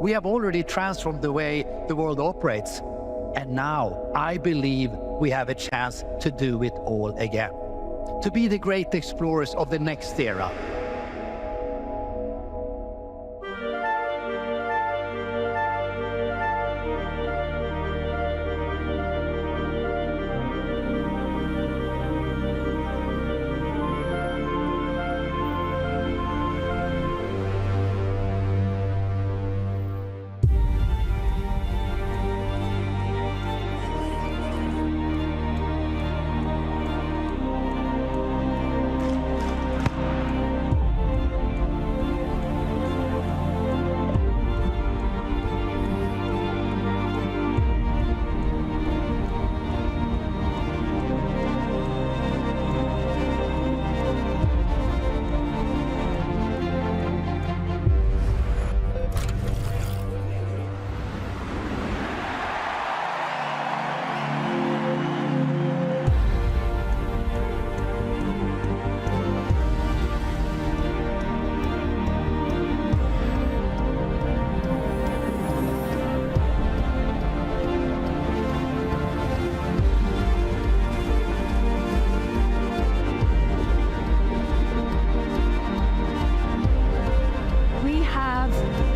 We have already transformed the way the world operates. And now I believe we have a chance to do it all again. To be the great explorers of the next era.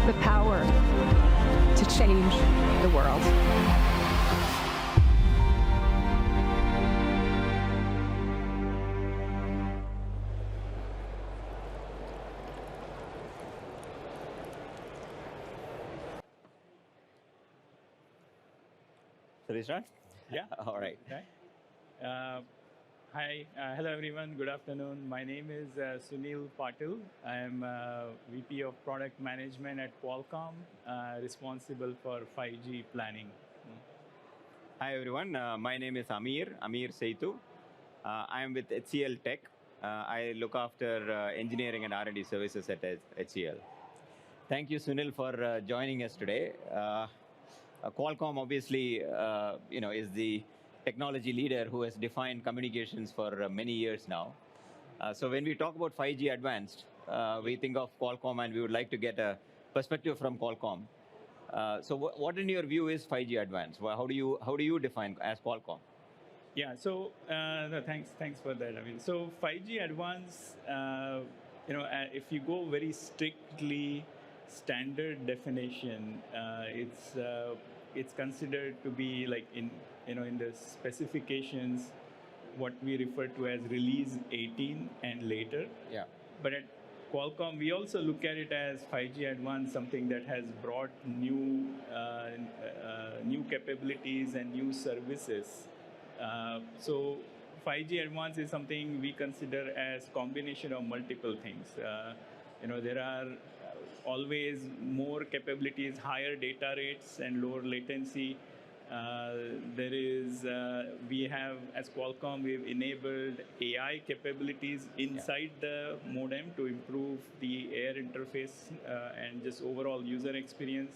The power to change the world. Shall we start? Yeah. All right. Okay. Hi. Hello, everyone. Good afternoon. My name is Sunil Patil. I am VP of Product Management at Qualcomm, responsible for 5G planning. Hi, everyone. My name is Ameer Saithu. I am with HCLTech. I look after engineering and R&D services at HCL. Thank you, Sunil, for joining us today. Qualcomm, obviously, is the technology leader who has defined communications for many years now. So when we talk about 5G advanced, we think of Qualcomm, and we would like to get a perspective from Qualcomm. So what in your view is 5G advanced? How do you define as Qualcomm? Yeah. So no, thanks for that. I mean, so 5G advanced, if you go very strictly standard definition, it's considered to be like in the specifications what we refer to as release 18 and later. Yeah. But at Qualcomm, we also look at it as 5G advanced, something that has brought new capabilities and new services. So 5G advanced is something we consider as combination of multiple things. There are always more capabilities, higher data rates and lower latency. We have, as Qualcomm, we've enabled AI capabilities inside the modem to improve the air interface and just overall user experience.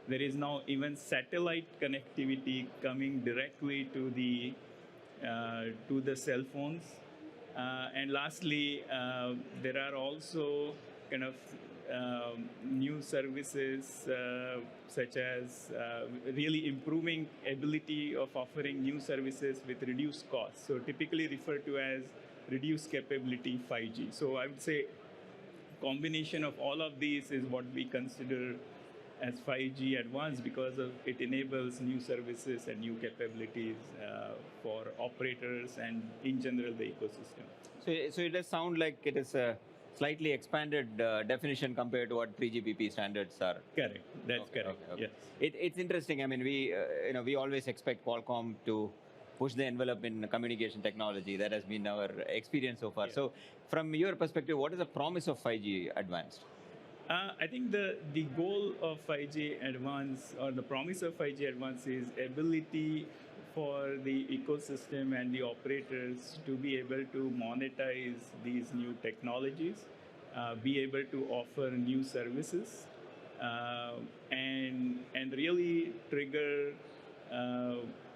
There is now even satellite connectivity coming directly to the cell phones. And lastly, there are also kind of new services such as really improving ability of offering new services with reduced costs. So typically referred to as reduced capability 5G. So I would say combination of all of these is what we consider as 5G advanced, because it enables new services and new capabilities for operators and in general the ecosystem. So it does sound like it is a slightly expanded definition compared to what 3GPP standards are. Correct. That's correct. Okay. Yes. It's interesting. I mean, we always expect Qualcomm to push the envelope in communication technology. That has been our experience so far. Yeah. So from your perspective, what is the promise of 5G advanced? I think the goal of 5G advanced, or the promise of 5G advanced, is ability for the ecosystem and the operators to be able to monetize these new technologies, be able to offer new services, and really trigger,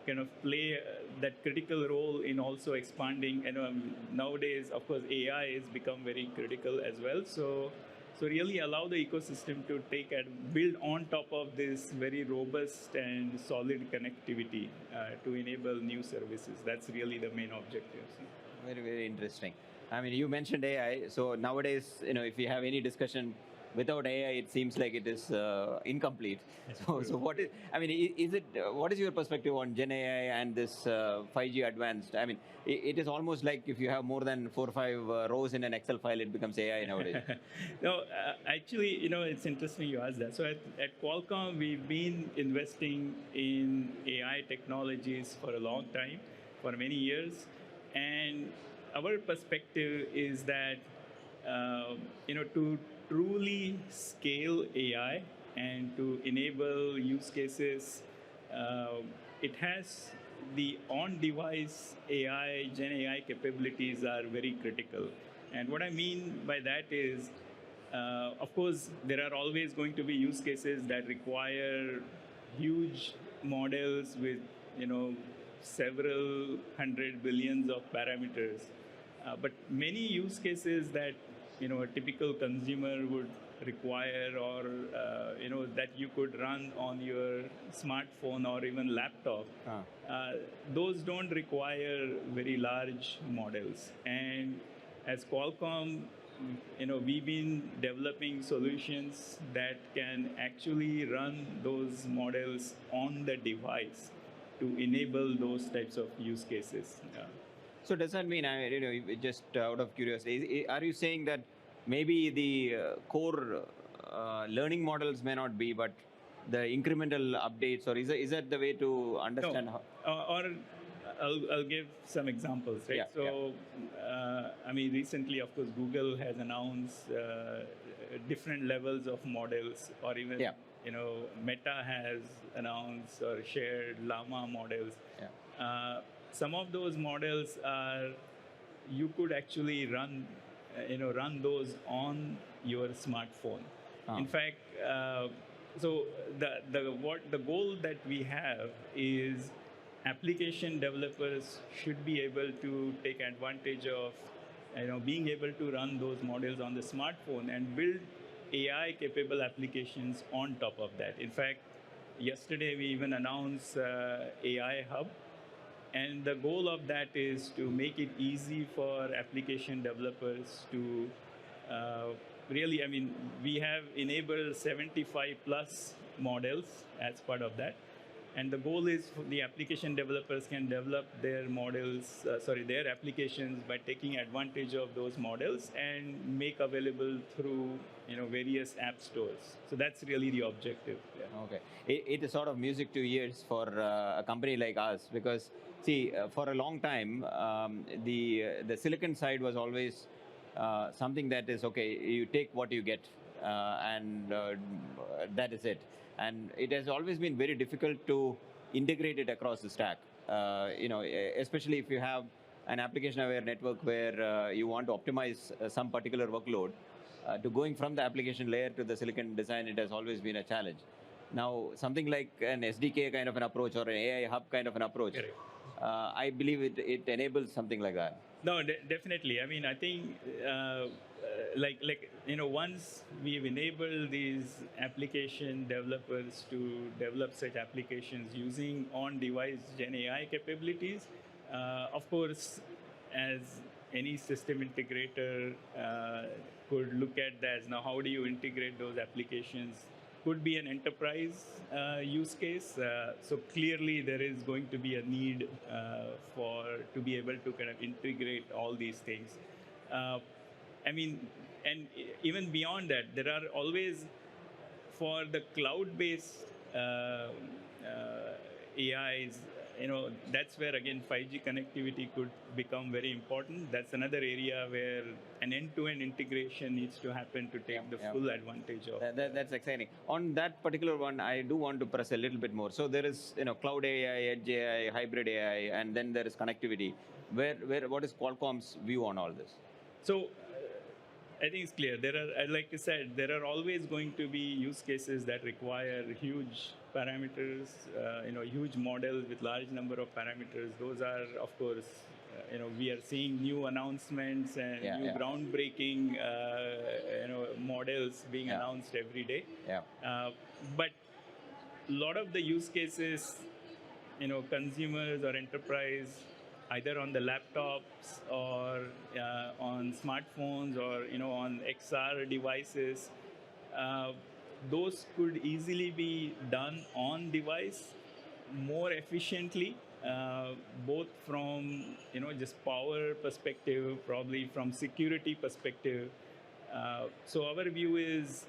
kind of play that critical role in also expanding. And nowadays, of course, AI has become very critical as well. So So really allow the ecosystem to take and build on top of this very robust and solid connectivity to enable new services. That's really the main objective. Very, very interesting. I mean, you mentioned AI. So nowadays, if you have any discussion without AI, it seems like it is incomplete. So what is? I mean, is it? What is your perspective on Gen AI and this 5G advanced? I mean, it is almost like if you have more than 4 or 5 rows in an Excel file, it becomes AI nowadays. No, actually, it's interesting you asked that. So at Qualcomm, we've been investing in AI technologies for a long time, for many years, and our perspective is that to truly scale AI and to enable use cases, it has the on-device AI, Gen AI capabilities are very critical. And what I mean by that is, of course, there are always going to be use cases that require huge models with, several hundred billions of parameters. But many use cases that a typical consumer would require, or that you could run on your smartphone or even laptop, those don't require very large models. And as Qualcomm, we've been developing solutions that can actually run those models on the device to enable those types of use cases. So does that mean, just out of curiosity, are you saying that maybe the core learning models may not be, but the incremental updates, or is that the way to understand? No. Or I'll give some examples, right? Yeah, so, I mean, recently, of course, Google has announced different levels of models, or even, Meta has announced or shared Llama models. Yeah. Some of those models are, you could actually run those on your smartphone. In fact, so the goal that we have is application developers should be able to take advantage of being able to run those models on the smartphone and build AI capable applications on top of that. In fact, yesterday we even announced AI Hub. And the goal of that is to make it easy for application developers to really, I mean, we have enabled 75 plus models as part of that. And the goal is the application developers can develop their models, their applications by taking advantage of those models and make available through various app stores. So that's really the objective. Yeah. Okay, it is sort of music to ears for a company like us, because see, for a long time, the silicon side was always something that is okay. You take what you get, and that is it. And it has always been very difficult to integrate it across the stack. Especially if you have an application-aware network where you want to optimize some particular workload, to going from the application layer to the silicon design, it has always been a challenge. Now, something like an SDK kind of an approach or an AI hub kind of an approach, I believe it enables something like that. No, definitely. I mean, I think once we've enabled these application developers to develop such applications using on-device Gen AI capabilities, of course, as any system integrator could look at that as, now how do you integrate those applications? Could be an enterprise use case. So clearly there is going to be a need to be able to kind of integrate all these things. I mean, and even beyond that, there are always, for the cloud-based AIs, that's where again 5G connectivity could become very important. That's another area where an end-to-end integration needs to happen to take the full advantage of. That's exciting. On that particular one, I do want to press a little bit more. So there is, cloud AI, edge AI, hybrid AI, and then there is connectivity. What is Qualcomm's view on all this? So I think it's clear. Like you said, there are always going to be use cases that require huge parameters, huge models with large number of parameters. Those are, of course, we are seeing new announcements and new groundbreaking, models being announced every day. But a lot of the use cases, consumers or enterprise, either on the laptops or on smartphones or on XR devices, uh, those could easily be done on device more efficiently, both from just power perspective, probably from security perspective. So our view is,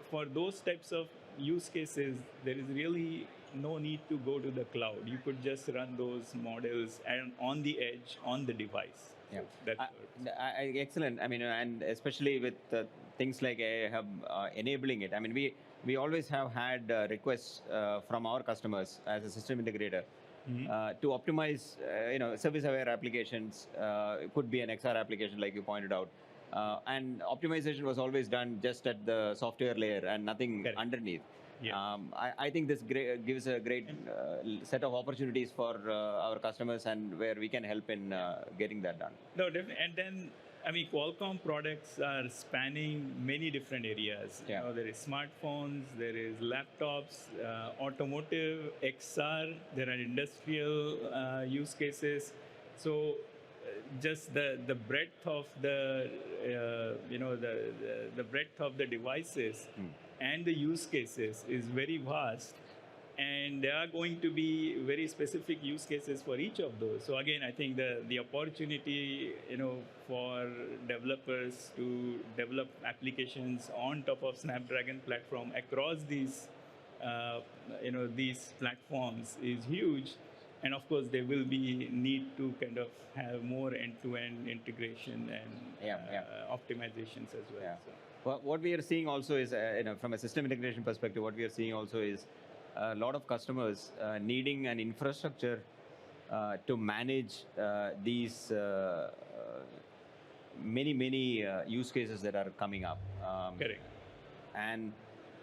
for those types of use cases, there is really no need to go to the cloud. You could just run those models and on the edge, on the device. Yeah, so that's excellent. I mean, and especially with things like AI Hub enabling it. I mean, we always have had requests from our customers as a system integrator to optimize, service-aware applications. It could be an XR application, like you pointed out. And optimization was always done just at the software layer and nothing underneath. I think this gives a great set of opportunities for our customers, and where we can help in getting that done. No, definitely. And then, I mean, Qualcomm products are spanning many different areas. There is smartphones, there is laptops, automotive, XR, there are industrial use cases. So just the breadth of the the breadth of the devices and the use cases is very vast, and there are going to be very specific use cases for each of those. So again, I think the opportunity for developers to develop applications on top of Snapdragon platform across these these platforms is huge. And of course, there will be need to kind of have more end-to-end integration and optimizations as well. Well, what we are seeing also is, from a system integration perspective, what we are seeing also is a lot of customers needing an infrastructure to manage these many use cases that are coming up. Correct. And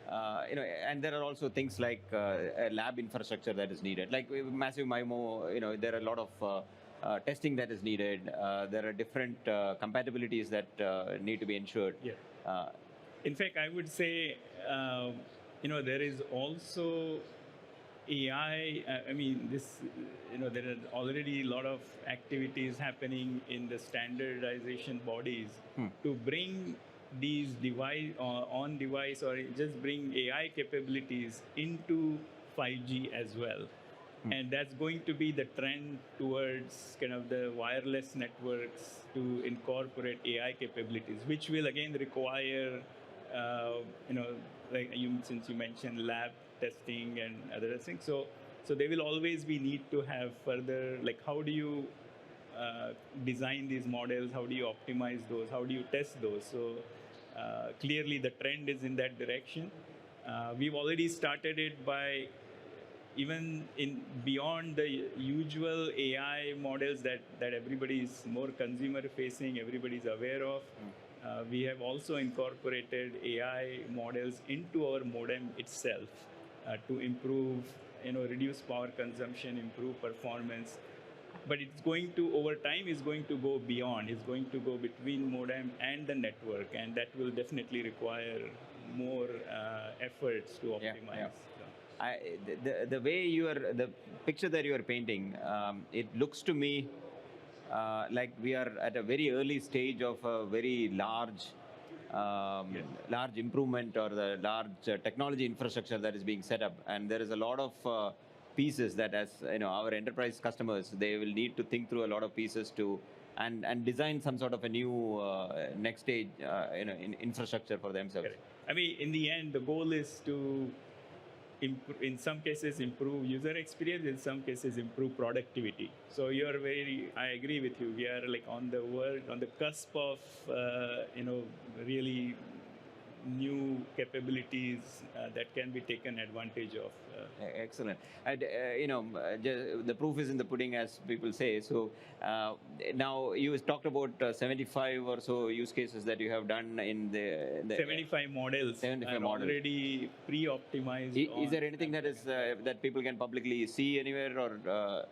and there are also things like a lab infrastructure that is needed, like massive MIMO. There are a lot of testing that is needed. There are different compatibilities that need to be ensured. In fact, I would say, there is also AI. I mean, this, there are already a lot of activities happening in the standardization bodies to bring these on device, or just bring AI capabilities into 5G as well. And that's going to be the trend towards kind of the wireless networks to incorporate AI capabilities, which will again require, like since you mentioned lab testing and other things. So there will always be need to have further, like, how do you design these models? How do you optimize those? How do you test those? So clearly the trend is in that direction. We've already started it by even in beyond the usual AI models that everybody is more consumer facing, everybody's aware of. We have also incorporated AI models into our modem itself to improve, reduce power consumption, improve performance. But it's going to, over time, is going to go beyond. It's going to go between modem and the network, and that will definitely require more efforts to optimize. The way the picture that you are painting, it looks to me like we are at a very early stage of a very large improvement, or the large technology infrastructure that is being set up, and there is a lot of pieces that, as our enterprise customers, they will need to think through a lot of pieces to and design some sort of a new next stage infrastructure for themselves. Correct. I mean, in the end, the goal is to in some cases improve user experience, in some cases improve productivity. So I agree with you. We are like on the cusp of really new capabilities that can be taken advantage of. Excellent. And the proof is in the pudding, as people say. So now you talked about 75 or so use cases that you have done in the 75 models. 75 models Already pre-optimized. Is there anything that is that people can publicly see anywhere, or?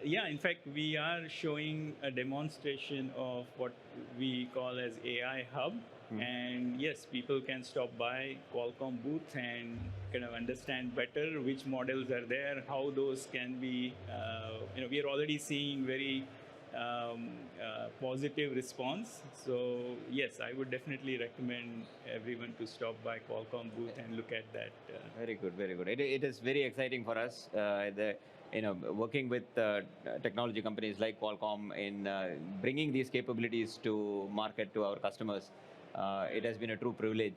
Yeah, in fact, we are showing a demonstration of what we call as AI Hub. And yes, people can stop by Qualcomm booth and kind of understand better which models are there, how those can be, we are already seeing very positive response. So yes, I would definitely recommend everyone to stop by Qualcomm booth and look at that. Very good, very good. It is very exciting for us. Working with technology companies like Qualcomm in bringing these capabilities to market to our customers. It has been a true privilege.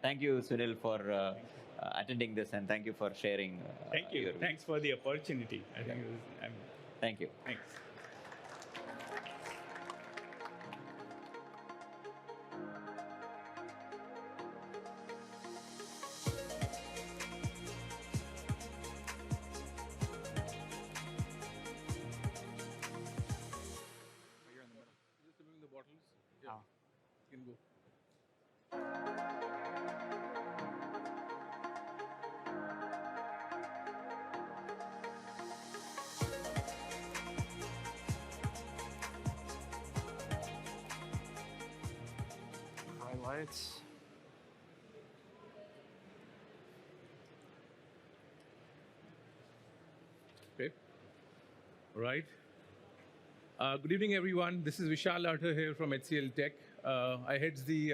Thank you, Sunil, for attending this, and thank you for sharing. Thank you. Thanks for the opportunity. Thank you. Thanks. Highlights. Okay. All right. Good evening, everyone. This is Vishal Arthur here from HCLTech. I heads the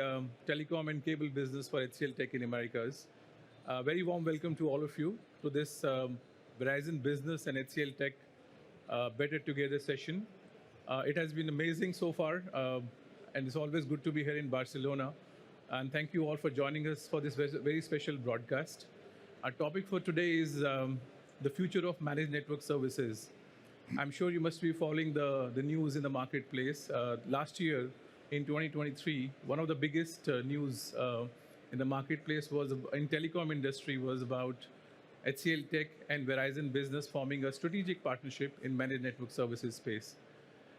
telecom and cable business for HCLTech in Americas. Very warm welcome to all of you to this Verizon Business and HCLTech Better Together session. It has been amazing so far, and it's always good to be here in Barcelona. And thank you all for joining us for this very special broadcast. Our topic for today is the future of managed network services. I'm sure you must be following the news in the marketplace. Last year, in 2023, one of the biggest news in the marketplace was in telecom industry was about HCLTech and Verizon Business forming a strategic partnership in managed network services space.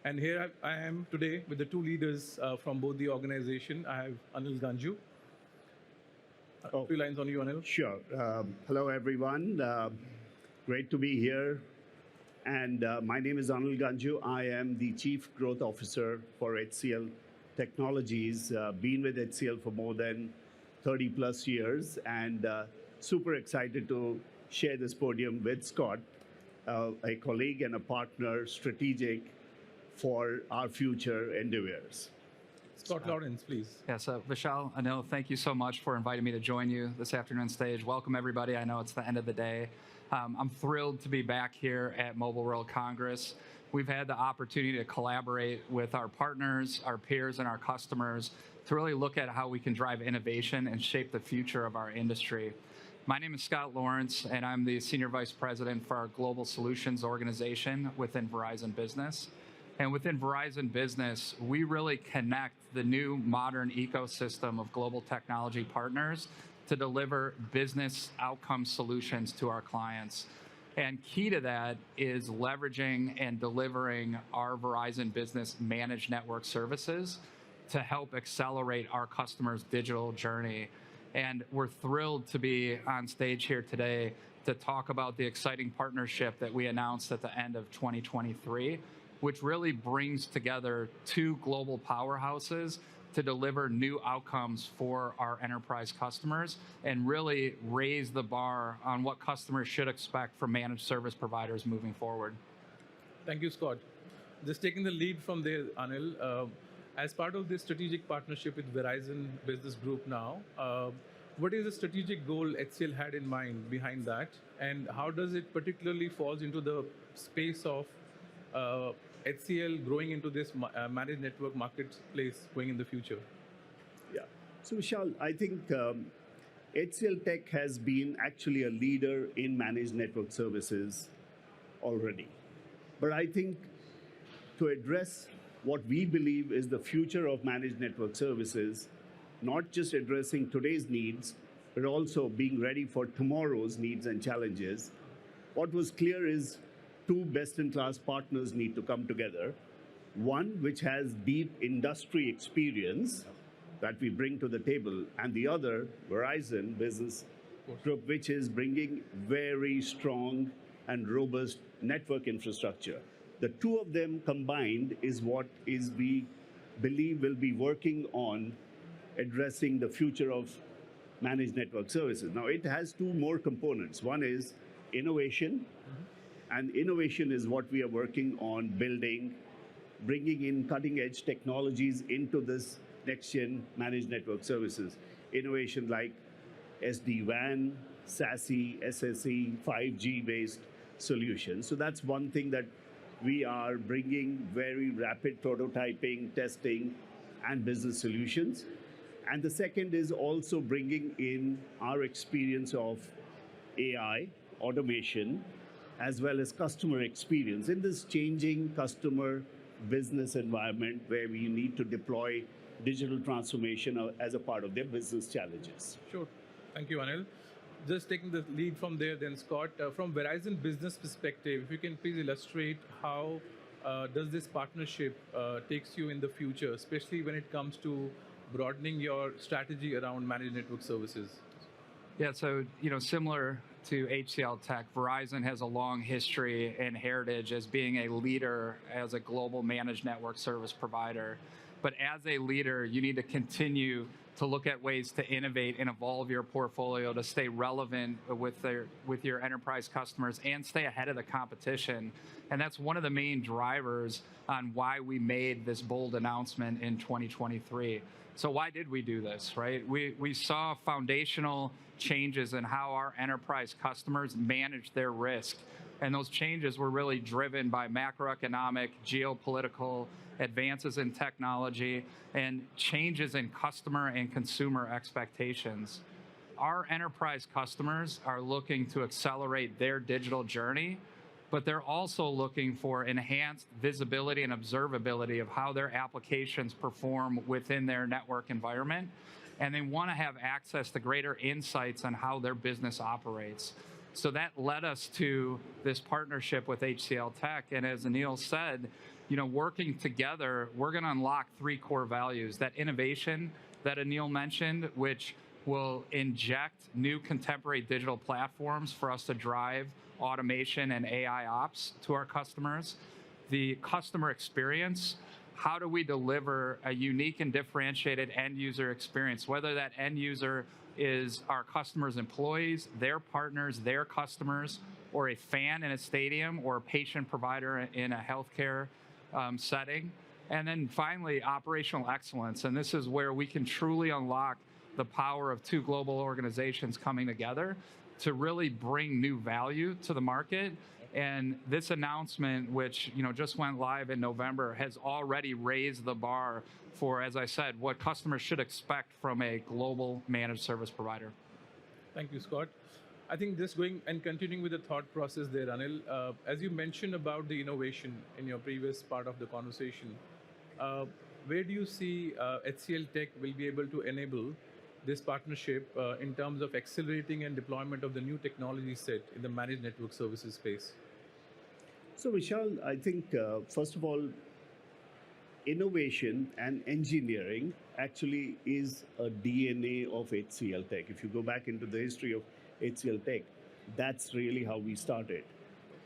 And here I am today with the two leaders from both the organization. I have Anil Ganjoo. A few lines on you, Anil. Sure. Hello, everyone. Great to be here. And my name is Anil Ganjoo. I am the Chief Growth Officer for HCL Technologies. Been with HCL for more than 30 plus years, and super excited to share this podium with Scott, a colleague and a partner, strategic for our future endeavors. Scott Lawrence, please. Yes, Vishal, Anil, thank you so much for inviting me to join you this afternoon on stage. Welcome, everybody. I know it's the end of the day. I'm thrilled to be back here at Mobile World Congress. We've had the opportunity to collaborate with our partners, our peers, and our customers to really look at how we can drive innovation and shape the future of our industry. My name is Scott Lawrence, and I'm the Senior Vice President for our Global Solutions organization within Verizon Business. And within Verizon Business, we really connect the new modern ecosystem of global technology partners to deliver business outcome solutions to our clients. And key to that is leveraging and delivering our Verizon Business managed network services to help accelerate our customers' digital journey. And we're thrilled to be on stage here today to talk about the exciting partnership that we announced at the end of 2023, which really brings together two global powerhouses to deliver new outcomes for our enterprise customers and really raise the bar on what customers should expect from managed service providers moving forward. Thank you, Scott. Just taking the lead from there, Anil, as part of this strategic partnership with Verizon Business Group now, what is the strategic goal HCL had in mind behind that? And how does it particularly falls into the space of HCL growing into this managed network marketplace going in the future? Yeah. So, Vishal, I think HCL Tech has been actually a leader in managed network services already. But I think to address what we believe is the future of managed network services, not just addressing today's needs, but also being ready for tomorrow's needs and challenges. What was clear is two best-in-class partners need to come together. One which has deep industry experience that we bring to the table, and the other, Verizon Business Group, which is bringing very strong and robust network infrastructure. The two of them combined is what is we believe will be working on addressing the future of managed network services. Now, it has two more components. One is innovation, and innovation is what we are working on building, bringing in cutting-edge technologies into this next-gen managed network services. Innovation like SD-WAN, SASE, SSE, 5G-based solutions. So that's one thing that we are bringing very rapid prototyping, testing, and business solutions. And the second is also bringing in our experience of AI, automation, as well as customer experience in this changing customer business environment where we need to deploy digital transformation as a part of their business challenges. Sure. Thank you, Anil. Just taking the lead from there then, Scott, from Verizon Business perspective, if you can please illustrate how does this partnership takes you in the future, especially when it comes to broadening your strategy around managed network services? Yeah, so similar to HCLTech, Verizon has a long history and heritage as being a leader as a global managed network service provider. But as a leader, you need to continue to look at ways to innovate and evolve your portfolio to stay relevant with your enterprise customers and stay ahead of the competition. And that's one of the main drivers on why we made this bold announcement in 2023. So why did we do this, right? We saw foundational changes in how our enterprise customers manage their risk. And those changes were really driven by macroeconomic, geopolitical advances in technology, and changes in customer and consumer expectations. Our enterprise customers are looking to accelerate their digital journey, but they're also looking for enhanced visibility and observability of how their applications perform within their network environment. And they want to have access to greater insights on how their business operates. So that led us to this partnership with HCLTech. And as Anil said, working together, we're going to unlock three core values. That innovation that Anil mentioned, which will inject new contemporary digital platforms for us to drive automation and AI ops to our customers. The customer experience, how do we deliver a unique and differentiated end user experience, whether that end user is our customers' employees, their partners, their customers, or a fan in a stadium, or a patient provider in a healthcare setting. And then finally, operational excellence. And this is where we can truly unlock the power of two global organizations coming together to really bring new value to the market. And this announcement, which just went live in November, has already raised the bar for, as I said, what customers should expect from a global managed service provider. Thank you, Scott. I think just going and continuing with the thought process there, Anil, as you mentioned about the innovation in your previous part of the conversation, where do you see HCLTech will be able to enable this partnership in terms of accelerating and deployment of the new technology set in the managed network services space? So Vishal, I think, first of all, innovation and engineering actually is a DNA of HCLTech. If you go back into the history of HCLTech, that's really how we started.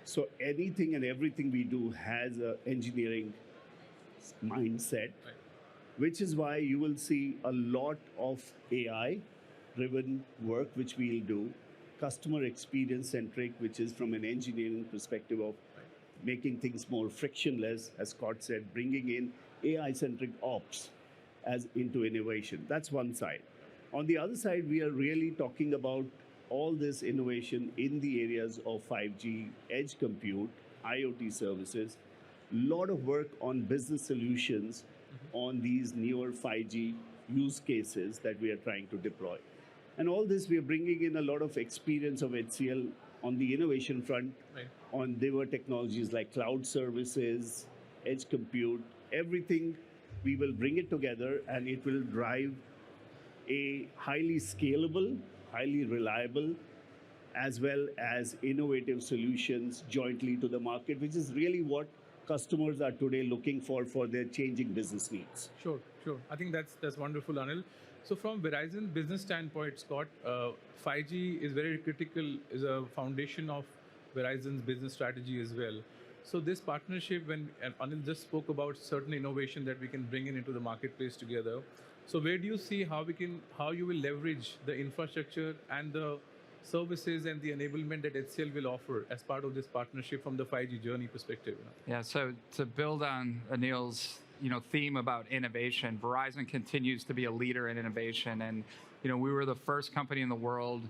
So anything and everything we do has an engineering mindset, right, which is why you will see a lot of AI-driven work which we'll do, customer experience-centric, which is from an engineering perspective of making things more frictionless, as Scott said, bringing in AI-centric ops as into innovation. That's one side. On the other side, we are really talking about all this innovation in the areas of 5G, edge compute, IoT services, a lot of work on business solutions on these newer 5G use cases that we are trying to deploy. And all this, we are bringing in a lot of experience of HCL on the innovation front, right, on newer technologies like cloud services, edge compute, everything. We will bring it together and it will drive a highly scalable, highly reliable, as well as innovative solutions jointly to the market, which is really what customers are today looking for their changing business needs. Sure, sure. I think that's wonderful, Anil. So from Verizon Business standpoint, Scott, 5G is very critical, is a foundation of Verizon's business strategy as well. So this partnership, when and Anil just spoke about certain innovation that we can bring into the marketplace together. So where do you see how you will leverage the infrastructure and the services and the enablement that HCL will offer as part of this partnership from the 5G journey perspective? Yeah, so to build on Anil's theme about innovation, Verizon continues to be a leader in innovation, and we were the first company in the world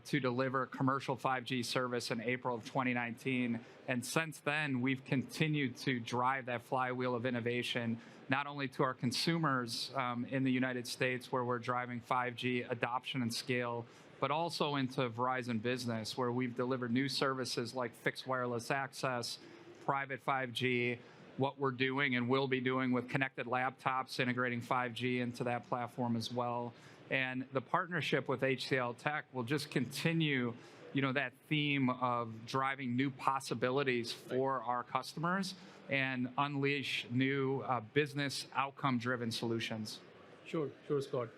to deliver commercial 5G service in April of 2019, and since then we've continued to drive that flywheel of innovation, not only to our consumers in the United States, where we're driving 5G adoption and scale, but also into Verizon Business, where we've delivered new services like fixed wireless access, private 5G, what we're doing and will be doing with connected laptops, integrating 5G into that platform as well. And the partnership with HCLTech will just continue, that theme of driving new possibilities for our customers and unleash new business outcome-driven solutions. Sure, Scott.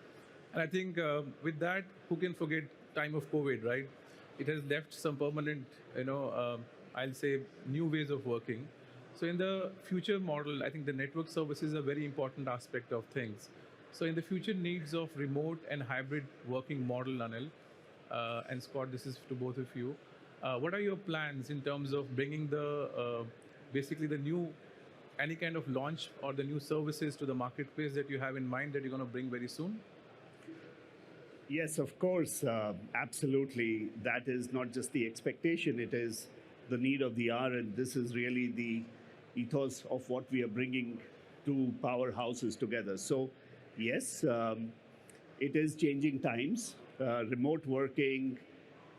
And I think with that, who can forget time of COVID, right? It has left some permanent, I'll say, new ways of working. So in the future model, I think the network services are a very important aspect of things. So in the future needs of remote and hybrid working model, Anil, and Scott, this is to both of you. What are your plans in terms of bringing basically the new, any kind of launch or the new services to the marketplace that you have in mind that you're going to bring very soon? Yes, of course, absolutely. That is not just the expectation, it is the need of the hour, and this is really the ethos of what we are bringing two powerhouses together. So, yes, it is changing times. Remote working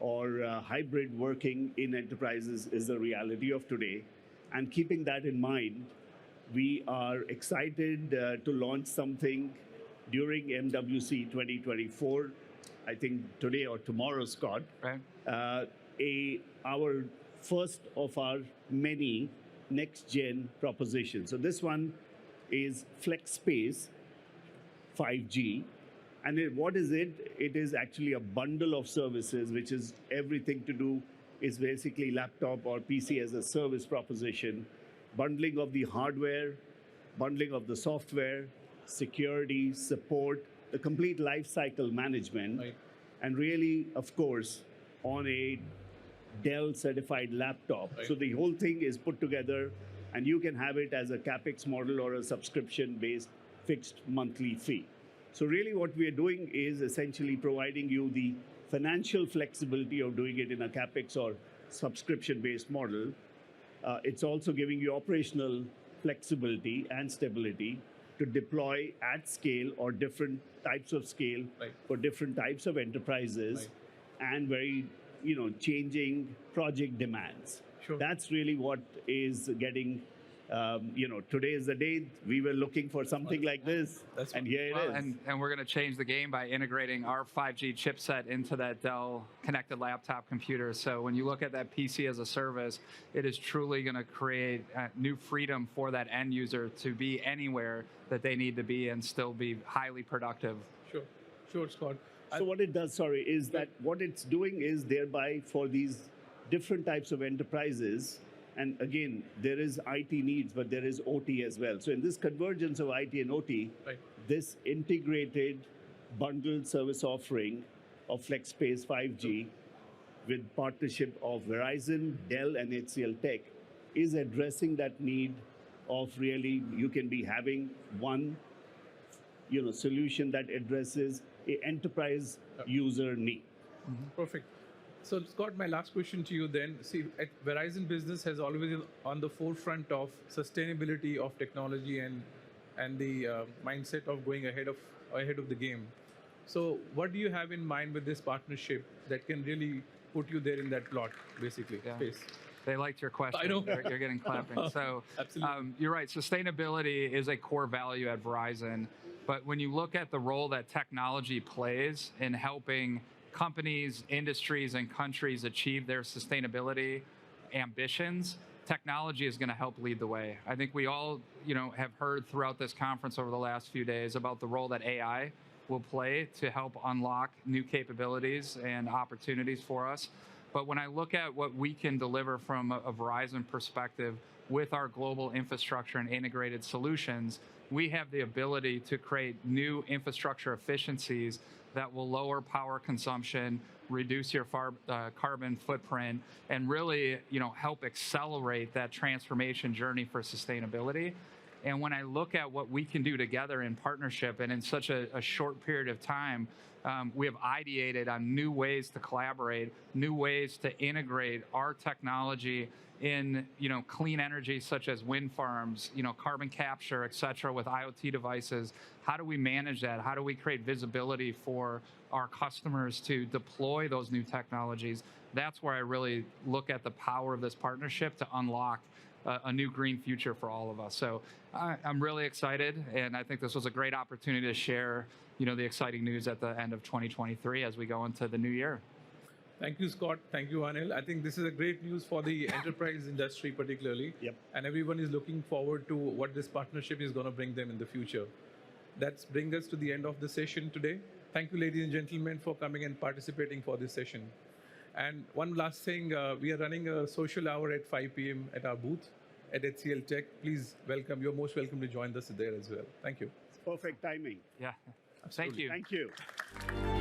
or hybrid working in enterprises is the reality of today. And keeping that in mind, we are excited to launch something during MWC 2024, I think today or tomorrow, Scott. Right. Our first of our many next-gen propositions. So this one is FlexSpace 5G. And what is it? It is actually a bundle of services, which is everything to do, is basically laptop or PC as a service proposition, bundling of the hardware, bundling of the software, security, support, the complete life cycle management, right. And really, of course, on a Dell certified laptop. Right. So the whole thing is put together, and you can have it as a CapEx model or a subscription-based fixed monthly fee. So really what we are doing is essentially providing you the financial flexibility of doing it in a CapEx or subscription-based model. It's also giving you operational flexibility and stability to deploy at scale or different types of scale, right. For different types of enterprises, right. And very changing project demands. Sure. That's really what is getting, today is the day we were looking for something like this, and here it is. And we're going to change the game by integrating our 5G chipset into that Dell connected laptop computer. So when you look at that PC as a service, it is truly going to create new freedom for that end user to be anywhere that they need to be and still be highly productive. Sure, Scott. So what it does, is that what it's doing is thereby for these different types of enterprises, and again, there is IT needs, but there is OT as well. So in this convergence of IT and OT, right. This integrated bundled service offering of FlexSpace 5G with partnership of Verizon, Dell, and HCLTech is addressing that need of really, you can be having one solution that addresses an enterprise user need. Mm-hmm. Perfect. So Scott, my last question to you then. See, Verizon Business has always been on the forefront of sustainability of technology and the mindset of going ahead of the game. So what do you have in mind with this partnership that can really put you there in that plot, basically, space? They liked your question. I know. You're getting clapping. So absolutely. You're right. Sustainability is a core value at Verizon. But when you look at the role that technology plays in helping companies, industries, and countries achieve their sustainability ambitions, technology is going to help lead the way. I think we all, have heard throughout this conference over the last few days about the role that AI will play to help unlock new capabilities and opportunities for us. But when I look at what we can deliver from a Verizon perspective with our global infrastructure and integrated solutions, we have the ability to create new infrastructure efficiencies that will lower power consumption, reduce your carbon footprint, and really, help accelerate that transformation journey for sustainability. And when I look at what we can do together in partnership and in such a short period of time, we have ideated on new ways to collaborate, new ways to integrate our technology in clean energy such as wind farms, carbon capture, et cetera, with IoT devices. How do we manage that? How do we create visibility for our customers to deploy those new technologies? That's where I really look at the power of this partnership to unlock a new green future for all of us. So I'm really excited, and I think this was a great opportunity to share, the exciting news at the end of 2023 as we go into the new year. Thank you, Scott. Thank you, Anil. I think this is a great news for the enterprise industry particularly. Yep. And everyone is looking forward to what this partnership is going to bring them in the future. That brings us to the end of the session today. Thank you, ladies and gentlemen, for coming and participating for this session. And one last thing, we are running a social hour at 5 p.m. at our booth at HCLTech. Please welcome, you're most welcome to join us there as well. Thank you. Perfect timing. Yeah, Absolutely. Thank you. Thank you.